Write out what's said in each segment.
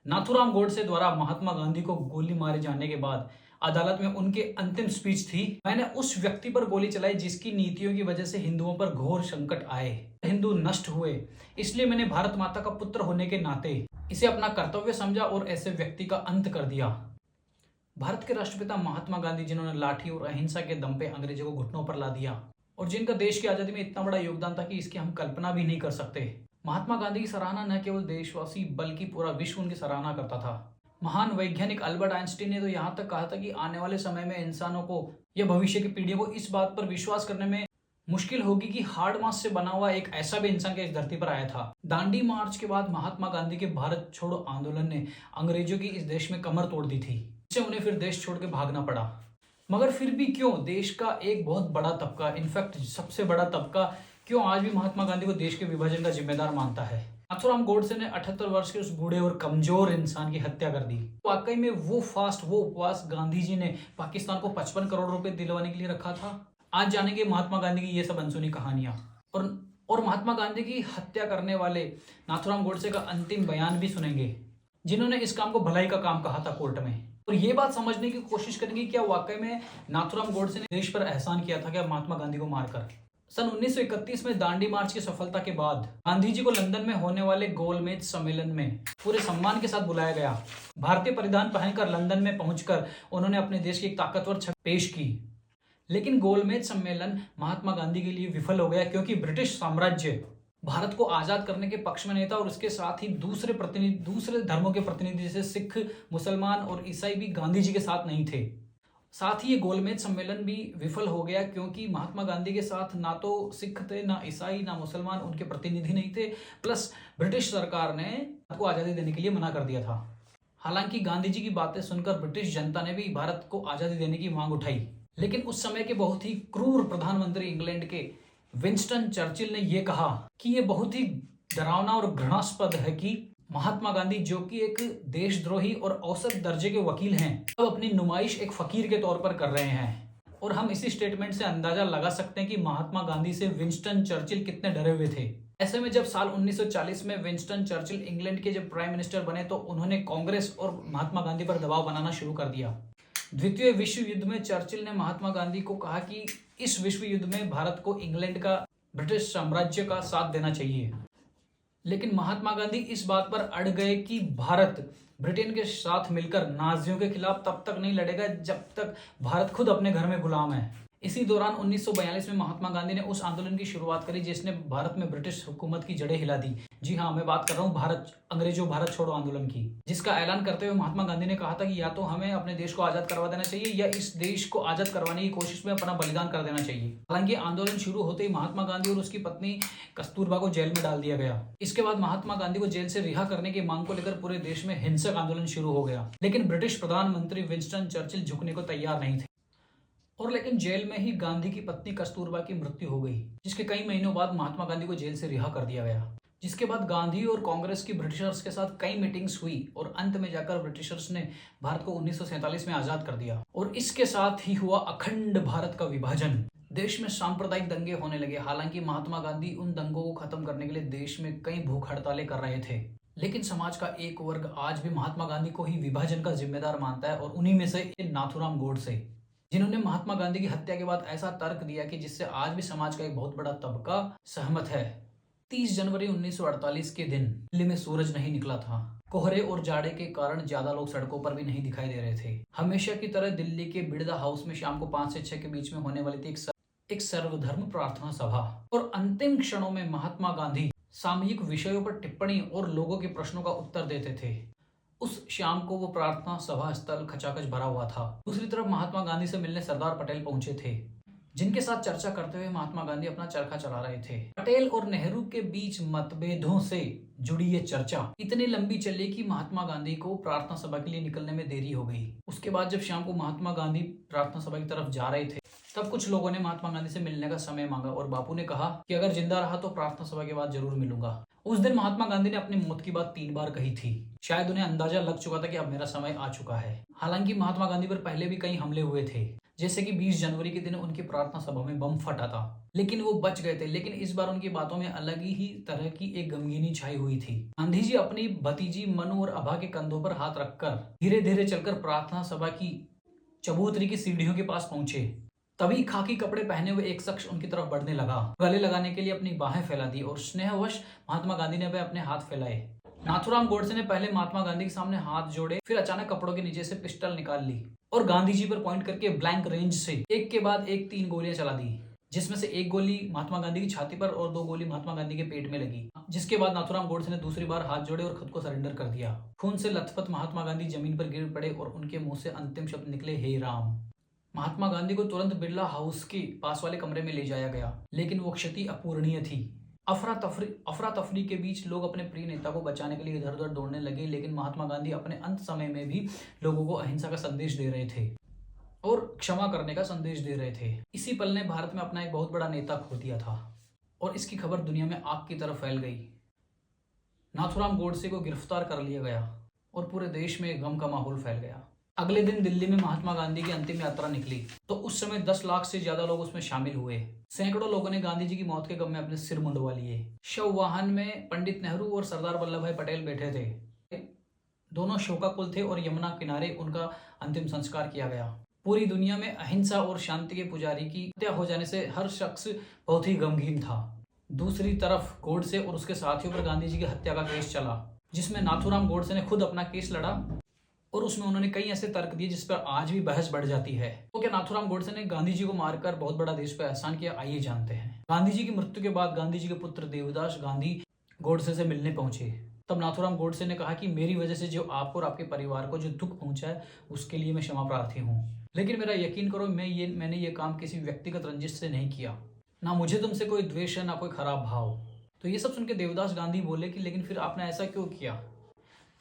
नाथूराम गोडसे द्वारा महात्मा गांधी को गोली मारे जाने के बाद अदालत में उनकी अंतिम स्पीच थी, मैंने उस व्यक्ति पर गोली चलाई जिसकी नीतियों की वजह से हिंदुओं पर घोर संकट आए, हिंदू नष्ट हुए। इसलिए मैंने भारत माता का पुत्र होने के नाते इसे अपना कर्तव्य समझा और ऐसे व्यक्ति का अंत कर दिया। भारत के राष्ट्रपिता महात्मा गांधी, जिन्होंने लाठी और अहिंसा के दम पे अंग्रेजों को घुटनों पर ला दिया और जिनका देश की आजादी में इतना बड़ा योगदान था कि इसकी हम कल्पना भी नहीं कर सकते। महात्मा गांधी की सराहना न केवल देशवासी बल्कि पूरा विश्व उनकी सराहना करता था। महान वैज्ञानिक अल्बर्ट आइंस्टीन ने तो यहाँ तक कहा था कि आने वाले समय में इंसानों को या भविष्य की पीढ़ियों को इस बात पर विश्वास करने में मुश्किल होगी कि हार्ड मास से बना हुआ एक ऐसा भी इंसान के इस धरती पर आया था। दांडी मार्च के बाद महात्मा गांधी के भारत छोड़ो आंदोलन ने अंग्रेजों की इस देश में कमर तोड़ दी थी, जिससे उन्हें फिर देश छोड़ के भागना पड़ा। मगर फिर भी क्यों देश का एक बहुत बड़ा तबका, इनफैक्ट सबसे बड़ा तबका, क्यों आज भी महात्मा गांधी को देश के विभाजन का जिम्मेदार मानता है? नाथूराम गोडसे ने 78 वर्ष के उस बूढ़े और कमजोर इंसान की हत्या कर दी। वाकई में वो उपवास गांधी जी ने पाकिस्तान को 55 करोड़ रुपए दिलवाने के लिए रखा था? आज जानेंगे महात्मा गांधी की ये सब अनसुनी कहानियां और महात्मा गांधी की हत्या करने वाले नाथूराम गोडसे का अंतिम बयान भी सुनेंगे, जिन्होंने इस काम को भलाई का काम कहा था कोर्ट में। और ये बात समझने की कोशिश करेंगे क्या वाकई में नाथूराम गोडसे ने देश पर एहसान किया था क्या महात्मा गांधी को मारकर? सन 1931 में दांडी मार्च की सफलता के बाद गांधी जी को लंदन में होने वाले गोलमेज सम्मेलन में पूरे सम्मान के साथ बुलाया गया। भारतीय परिधान पहनकर लंदन में पहुंचकर उन्होंने अपने देश की एक ताकतवर छवि पेश की। लेकिन गोलमेज सम्मेलन महात्मा गांधी के लिए विफल हो गया, क्योंकि ब्रिटिश साम्राज्य भारत को आजाद करने के पक्ष में नहीं था और उसके साथ ही दूसरे धर्मों के प्रतिनिधि जैसे सिख, मुसलमान और ईसाई भी गांधी जी के साथ नहीं थे। साथ ही ये गोलमेज सम्मेलन भी विफल हो गया, क्योंकि महात्मा गांधी के साथ ना तो सिख थे, ना ईसाई, ना मुसलमान उनके प्रतिनिधि नहीं थे। प्लस ब्रिटिश सरकार ने भारत को आज़ादी देने के लिए मना कर दिया था। हालांकि गांधी जी की बातें सुनकर ब्रिटिश जनता ने भी भारत को आज़ादी देने की मांग उठाई, लेकिन उस समय के बहुत ही क्रूर प्रधानमंत्री इंग्लैंड के विंस्टन चर्चिल ने यह कहा कि यह बहुत ही डरावना और घृणास्पद है कि महात्मा गांधी, जो कि एक देशद्रोही और औसत दर्जे के वकील हैं, अब अपनी नुमाइश एक फकीर के तौर पर कर रहे हैं। और हम इसी स्टेटमेंट से अंदाजा लगा सकते हैं कि महात्मा गांधी से विंस्टन चर्चिल कितने डरे हुए थे। ऐसे में जब साल 1940 में विंस्टन चर्चिल इंग्लैंड के जब प्राइम मिनिस्टर बने तो उन्होंने कांग्रेस और महात्मा गांधी पर दबाव बनाना शुरू कर दिया। द्वितीय विश्व युद्ध में चर्चिल ने महात्मा गांधी को कहा कि इस विश्व युद्ध में भारत को इंग्लैंड का, ब्रिटिश साम्राज्य का साथ देना चाहिए। लेकिन महात्मा गांधी इस बात पर अड़ गए कि भारत ब्रिटेन के साथ मिलकर नाजियों के खिलाफ तब तक नहीं लड़ेगा जब तक भारत खुद अपने घर में गुलाम है। इसी दौरान 1942 में महात्मा गांधी ने उस आंदोलन की शुरुआत करी जिसने भारत में ब्रिटिश हुकूमत की जड़ें हिला दी। जी हाँ, मैं बात कर रहा हूँ अंग्रेजों भारत छोड़ो आंदोलन की, जिसका ऐलान करते हुए महात्मा गांधी ने कहा था कि या तो हमें अपने देश को आजाद करवा देना चाहिए या इस देश को आजाद करवाने की कोशिश में अपना बलिदान कर देना चाहिए। हालांकि आंदोलन शुरू होते ही महात्मा गांधी और उसकी पत्नी कस्तूरबा को जेल में डाल दिया गया। इसके बाद महात्मा गांधी को जेल से रिहा करने की मांग को लेकर पूरे देश में हिंसक आंदोलन शुरू हो गया, लेकिन ब्रिटिश प्रधानमंत्री विंस्टन चर्चिल झुकने को तैयार नहीं थे। और लेकिन जेल में ही गांधी की पत्नी कस्तूरबा की मृत्यु हो गई, जिसके कई महीनों बाद महात्मा गांधी को जेल से रिहा कर दिया गया। जिसके बाद गांधी और कांग्रेस की ब्रिटिशर्स के साथ कई मीटिंग्स हुई और अंत में जाकर ब्रिटिशर्स ने भारत को 1947 में आजाद कर दिया। और इसके साथ ही हुआ अखंड भारत का विभाजन। देश में सांप्रदायिक दंगे होने लगे। हालांकि महात्मा गांधी उन दंगों को खत्म करने के लिए देश में कई भूख हड़तालें कर रहे थे, लेकिन समाज का एक वर्ग आज भी महात्मा गांधी को ही विभाजन का जिम्मेदार मानता है। और उन्हीं में से नाथूराम गोडसे, जिन्होंने महात्मा गांधी की हत्या के बाद ऐसा तर्क दिया कि जिससे आज भी समाज का एक बहुत बड़ा तबका सहमत है। 30 जनवरी 1948 के दिन दिल्ली में सूरज नहीं निकला था। कोहरे और जाड़े के कारण ज्यादा लोग सड़कों पर भी नहीं दिखाई दे रहे थे। हमेशा की तरह दिल्ली के बिरला हाउस में शाम को 5 से 6 के बीच में होने वाली थी एक सर्वधर्म प्रार्थना सभा। और अंतिम क्षणों में महात्मा गांधी सामयिक विषयों पर टिप्पणी और लोगों के प्रश्नों का उत्तर देते थे। उस शाम को वो प्रार्थना सभा स्थल खचाखच भरा हुआ था। दूसरी तरफ महात्मा गांधी से मिलने सरदार पटेल पहुंचे थे, जिनके साथ चर्चा करते हुए महात्मा गांधी अपना चरखा चला रहे थे। पटेल और नेहरू के बीच मतभेदों से जुड़ी ये चर्चा इतनी लंबी चली कि महात्मा गांधी को प्रार्थना सभा के लिए निकलने में देरी हो गई। उसके बाद जब शाम को महात्मा गांधी प्रार्थना सभा की तरफ जा रहे थे, तब कुछ लोगों ने महात्मा गांधी से मिलने का समय मांगा और बापू ने कहा कि अगर जिंदा रहा तो प्रार्थना सभा के बाद जरूर मिलूंगा। उस दिन महात्मा गांधी ने अपनी मौत की बात 3 बार कही थी। शायद उन्हें अंदाजा लग चुका था कि अब मेरा समय आ चुका है। हालांकि महात्मा गांधी पर पहले भी कई हमले हुए थे, जैसे कि 20 जनवरी के दिन उनकी प्रार्थना सभा में बम फटा था, लेकिन वो बच गए थे। लेकिन इस बार उनकी बातों में अलग ही तरह की एक गमगीनी छाई हुई थी। गांधी जी अपनी भतीजी मनु और अभा के कंधों पर हाथ रखकर धीरे धीरे चलकर प्रार्थना सभा की चबूतरी की सीढ़ियों के पास पहुंचे। तभी खाकी कपड़े पहने हुए एक शख्स उनकी तरफ बढ़ने लगा। गले लगाने के लिए अपनी बाहें फैला दी और स्नेहवश महात्मा गांधी ने अपने हाथ फैलाए। नाथूराम गोडसे ने पहले महात्मा गांधी के सामने हाथ जोड़े, फिर अचानक कपड़ों के नीचे से पिस्टल निकाल ली और गांधी जी पर पॉइंट करके ब्लैंक रेंज से एक के बाद एक 3 गोलियां चला दी, जिसमें से एक गोली महात्मा गांधी की छाती पर और 2 गोली महात्मा गांधी के पेट में लगी। जिसके बाद नाथूराम गोडसे ने दूसरी बार हाथ जोड़े और खुद को सरेंडर कर दिया। खून से लथपथ महात्मा गांधी जमीन पर गिर पड़े और उनके मुंह से अंतिम शब्द निकले, हे राम। महात्मा गांधी को तुरंत बिरला हाउस के पास वाले कमरे में ले जाया गया, लेकिन वो क्षति अपूरणीय थी। अफरा तफरी के बीच लोग अपने प्रिय नेता को बचाने के लिए इधर उधर दौड़ने लगे, लेकिन महात्मा गांधी अपने अंत समय में भी लोगों को अहिंसा का संदेश दे रहे थे और क्षमा करने का संदेश दे रहे थे। इसी पल ने भारत में अपना एक बहुत बड़ा नेता खो दिया था और इसकी खबर दुनिया में आग की तरह फैल गई। नाथूराम गोडसे को गिरफ्तार कर लिया गया और पूरे देश में गम का माहौल फैल गया। अगले दिन दिल्ली में महात्मा गांधी की अंतिम यात्रा निकली तो उस समय 10 लाख से ज्यादा लोग उसमें शामिल हुए। सैकड़ों लोगों ने गांधी जी की मौत के गम में अपने सिर मुंडवा लिए। शव वाहन में पंडित नेहरू और सरदार वल्लभ भाई पटेल बैठे थे। दोनों शोकाकुल थे और यमुना किनारे उनका अंतिम संस्कार किया गया। पूरी दुनिया में अहिंसा और शांति के पुजारी की हत्या हो जाने से हर शख्स बहुत ही गमगीन था। दूसरी तरफ गोडसे और उसके साथियों पर गांधी जी की हत्या का केस चला, जिसमें नाथूराम गोडसे ने खुद अपना केस लड़ा और उसमें उन्होंने कई ऐसे तर्क दिए जिस पर आज भी बहस बढ़ जाती है। तो क्या नाथूराम गोडसे ने गांधी जी को मारकर बहुत बड़ा देश पर एहसान किया? आइए जानते हैं। गांधी जी की मृत्यु के बाद गांधी जी के पुत्र देवदास गांधी गोडसे से मिलने पहुंचे। तब नाथूराम गोडसे ने कहा कि मेरी वजह से जो आपको और आपके परिवार को जो दुख पहुंचा है उसके लिए मैं क्षमा प्रार्थी हूँ, लेकिन मेरा यकीन करो मैंने ये काम किसी व्यक्तिगत रंजिश से नहीं किया। ना मुझे तुमसे कोई द्वेष है, ना कोई खराब भाव। तो ये सब सुन के देवदास गांधी बोले कि लेकिन फिर आपने ऐसा क्यों किया?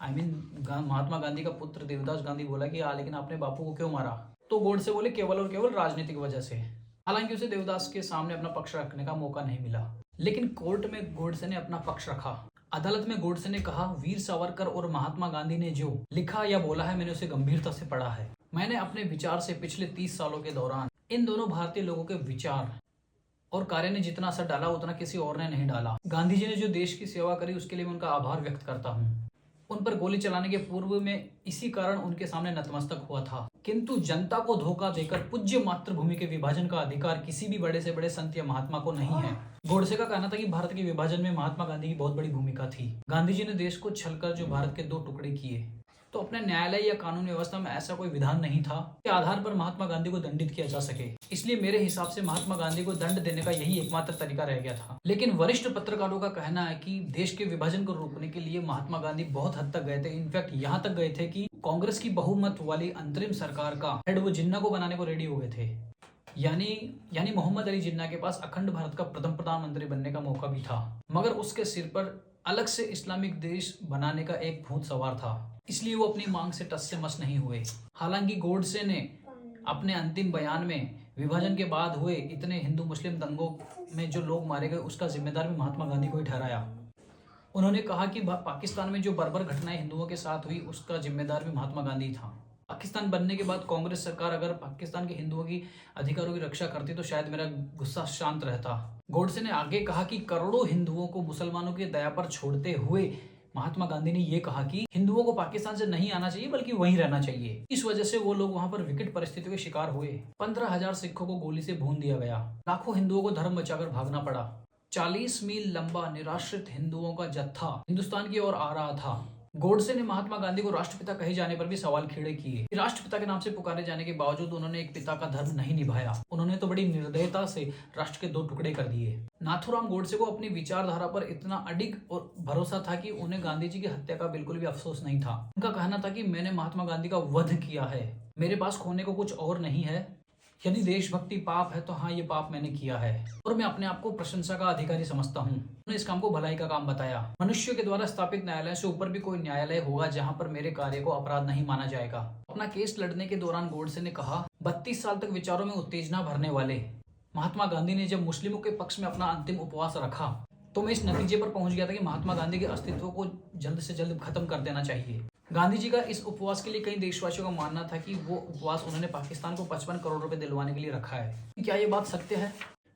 महात्मा गांधी का पुत्र देवदास गांधी बोला कि लेकिन आपने बापू को क्यों मारा? तो गोडसे बोले केवल और केवल राजनीतिक वजह से। हालांकि उसे देवदास के सामने अपना पक्ष रखने का मौका नहीं मिला, लेकिन कोर्ट में गोडसे ने अपना पक्ष रखा। अदालत में गोडसे ने कहा, वीर सावरकर और महात्मा गांधी ने जो लिखा या बोला है मैंने उसे गंभीरता से पढ़ा है। मैंने अपने विचार से पिछले 30 सालों के दौरान इन दोनों भारतीय लोगों के विचार और कार्य ने जितना असर डाला उतना किसी और ने नहीं डाला। गांधी जी ने जो देश की सेवा करी उसके लिए मैं उनका आभार व्यक्त करता हूँ। उन पर गोली चलाने के पूर्व में इसी कारण उनके सामने नतमस्तक हुआ था, किंतु जनता को धोखा देकर पूज्य मातृभूमि के विभाजन का अधिकार किसी भी बड़े से बड़े संत या महात्मा को नहीं है। गोडसे का कहना था कि भारत के विभाजन में महात्मा गांधी की बहुत बड़ी भूमिका थी। गांधी जी ने देश को छलकर जो भारत के 2 टुकड़े किए, तो अपने न्यायालय या कानून व्यवस्था में ऐसा कोई विधान नहीं था के आधार पर महात्मा गांधी को दंडित किया जा सके। इसलिए मेरे हिसाब से महात्मा गांधी को दंड देने का यही एकमात्र तरीका रह गया था। लेकिन वरिष्ठ पत्रकारों का कहना है कि देश के विभाजन को रोकने के लिए महात्मा गांधी बहुत हद तक गए थे। इनफैक्ट यहाँ तक गए थे कि कांग्रेस की बहुमत वाली अंतरिम सरकार का हेड वो जिन्ना को बनाने को रेडी हो गए थे। यानी मोहम्मद अली जिन्ना के पास अखंड भारत का प्रथम प्रधानमंत्री बनने का मौका भी था, मगर उसके सिर पर अलग से इस्लामिक देश बनाने का एक भूत सवार था। इसलिए वो अपनी मांग से टस से मस नहीं हुए। हालांकि गोडसे ने अपने अंतिम बयान में विभाजन के बाद हुए इतने हिंदू मुस्लिम दंगों में जो लोग मारे गए उसका जिम्मेदार भी महात्मा गांधी को ही ठहराया। उन्होंने कहा कि पाकिस्तान में जो बर्बर घटनाएं हिंदुओं के साथ हुई उसका जिम्मेदार भी महात्मा गांधी था। पाकिस्तान बनने के बाद कांग्रेस सरकार अगर पाकिस्तान के हिंदुओं की अधिकारों की रक्षा करती तो शायद मेरा गुस्सा शांत रहता। गोडसे ने आगे कहा कि करोड़ों हिंदुओं को मुसलमानों की दया पर छोड़ते हुए महात्मा गांधी ने यह कहा कि हिंदुओं को पाकिस्तान से नहीं आना चाहिए बल्कि वहीं रहना चाहिए। इस वजह से वो लोग वहां पर विकट परिस्थितियों के शिकार हुए। 15,000 सिखों को गोली से भून दिया गया। लाखों हिंदुओं को धर्म बचाकर भागना पड़ा। 40 मील लंबा निराश्रित हिंदुओं का जत्था हिंदुस्तान की ओर आ रहा था। गोडसे ने महात्मा गांधी को राष्ट्रपिता कहे जाने पर भी सवाल खड़े किए। राष्ट्रपिता के नाम से पुकारे जाने के बावजूद उन्होंने एक पिता का धर्म नहीं निभाया। उन्होंने तो बड़ी निर्दयता से राष्ट्र के 2 टुकड़े कर दिए। नाथूराम गोडसे को अपनी विचारधारा पर इतना अडिग और भरोसा था कि उन्हें गांधी जी की हत्या का बिल्कुल भी अफसोस नहीं था। उनका कहना था कि मैंने महात्मा गांधी का वध किया है, मेरे पास खोने को कुछ और नहीं है। यदि देशभक्ति पाप है तो हाँ, ये पाप मैंने किया है और मैं अपने आप को प्रशंसा का अधिकारी समझता हूँ। उन्होंने इस काम को भलाई का काम बताया। मनुष्य के द्वारा स्थापित न्यायालय से ऊपर भी कोई न्यायालय होगा जहाँ पर मेरे कार्य को अपराध नहीं माना जाएगा। अपना केस लड़ने के दौरान गोडसे ने कहा, 32 साल तक विचारों में उत्तेजना भरने वाले महात्मा गांधी ने जब मुस्लिमों के पक्ष में अपना अंतिम उपवास रखा तो मैं इस नतीजे पर पहुंच गया था कि महात्मा गांधी के अस्तित्व को जल्द से जल्द खत्म कर देना चाहिए। गांधी जी का इस उपवास के लिए कई देशवासियों का मानना था कि वो उपवास उन्होंने पाकिस्तान को 55 करोड़ रुपए दिलवाने के लिए रखा है। क्या ये बात सत्य है?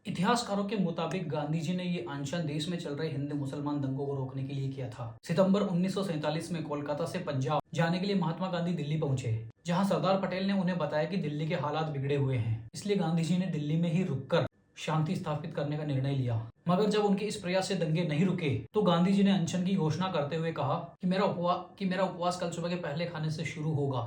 इतिहासकारों के मुताबिक गांधी जी ने ये अनशन देश में चल रहे हिंदू मुसलमान दंगों को रोकने के लिए किया था। सितंबर 1947 में कोलकाता से पंजाब जाने के लिए महात्मा गांधी दिल्ली पहुंचे, जहां सरदार पटेल ने उन्हें बताया कि दिल्ली के हालात बिगड़े हुए हैं, इसलिए गांधी जी ने दिल्ली में ही रुककर शांति स्थापित करने का निर्णय लिया। मगर जब उनके इस प्रयास से दंगे नहीं रुके तो गांधी जी ने अनशन की घोषणा करते हुए कहा कि मेरा उपवास कल सुबह के पहले खाने से शुरू होगा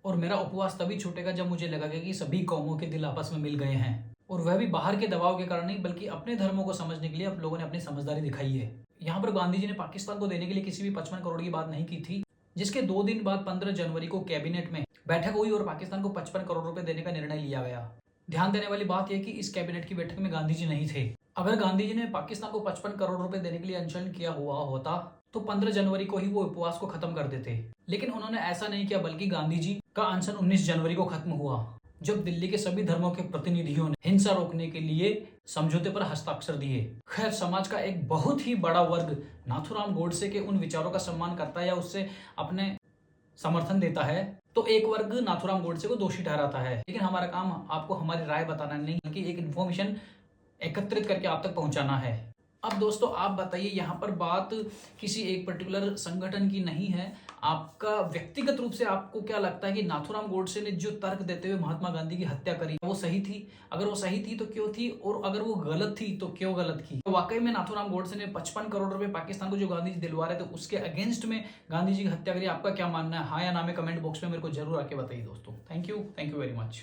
और मेरा उपवास तभी छूटेगा जब मुझे लगेगा कि सभी कौमों के दिल आपस में मिल गए हैं, और वह भी बाहर के दबाव के कारण नहीं बल्कि अपने धर्मों को समझने के लिए अब लोगों ने अपनी समझदारी दिखाई है। यहाँ पर गांधी जी ने पाकिस्तान को देने के लिए किसी भी 55 करोड़ की बात नहीं की थी, जिसके 2 दिन बाद 15 जनवरी को कैबिनेट में बैठक हुई और पाकिस्तान को 55 करोड़ रुपए देने का निर्णय लिया गया। ध्यान देने वाली बात यह कि इस कैबिनेट की बैठक में गांधी जी नहीं थे। अगर गांधी जी ने पाकिस्तान को 55 करोड़ रुपए देने के लिए अनशन किया हुआ होता तो 15 जनवरी को ही वो उपवास को खत्म कर देते, लेकिन उन्होंने ऐसा नहीं किया, बल्कि गांधी जी का अनशन 19 जनवरी को खत्म हुआ, जब दिल्ली के सभी धर्मों के प्रतिनिधियों ने हिंसा रोकने के लिए समझौते पर हस्ताक्षर दिए। खैर, समाज का एक बहुत ही बड़ा वर्ग नाथूराम गोडसे के उन विचारों का सम्मान करता है या उससे अपने समर्थन देता है, तो एक वर्ग नाथूराम गोडसे को दोषी ठहराता है। लेकिन हमारा काम आपको हमारी राय बताना नहीं, बल्कि एक इन्फॉर्मेशन एकत्रित करके आप तक पहुंचाना है। अब दोस्तों आप बताइए, यहाँ पर बात किसी एक पर्टिकुलर संगठन की नहीं है, आपका व्यक्तिगत रूप से आपको क्या लगता है कि नाथूराम गोडसे ने जो तर्क देते हुए महात्मा गांधी की हत्या करी वो सही थी? अगर वो सही थी तो क्यों थी, और अगर वो गलत थी तो क्यों गलत की? तो वाकई में नाथूराम गोडसे ने 55 करोड़ रुपए पाकिस्तान को जो गांधी जी दिलवा रहे थे उसके अगेंस्ट में गांधी जी की हत्या करी? आपका क्या मानना है? हाँ या ना में कमेंट बॉक्स में मेरे को जरूर आके बताइए दोस्तों। Thank you very much.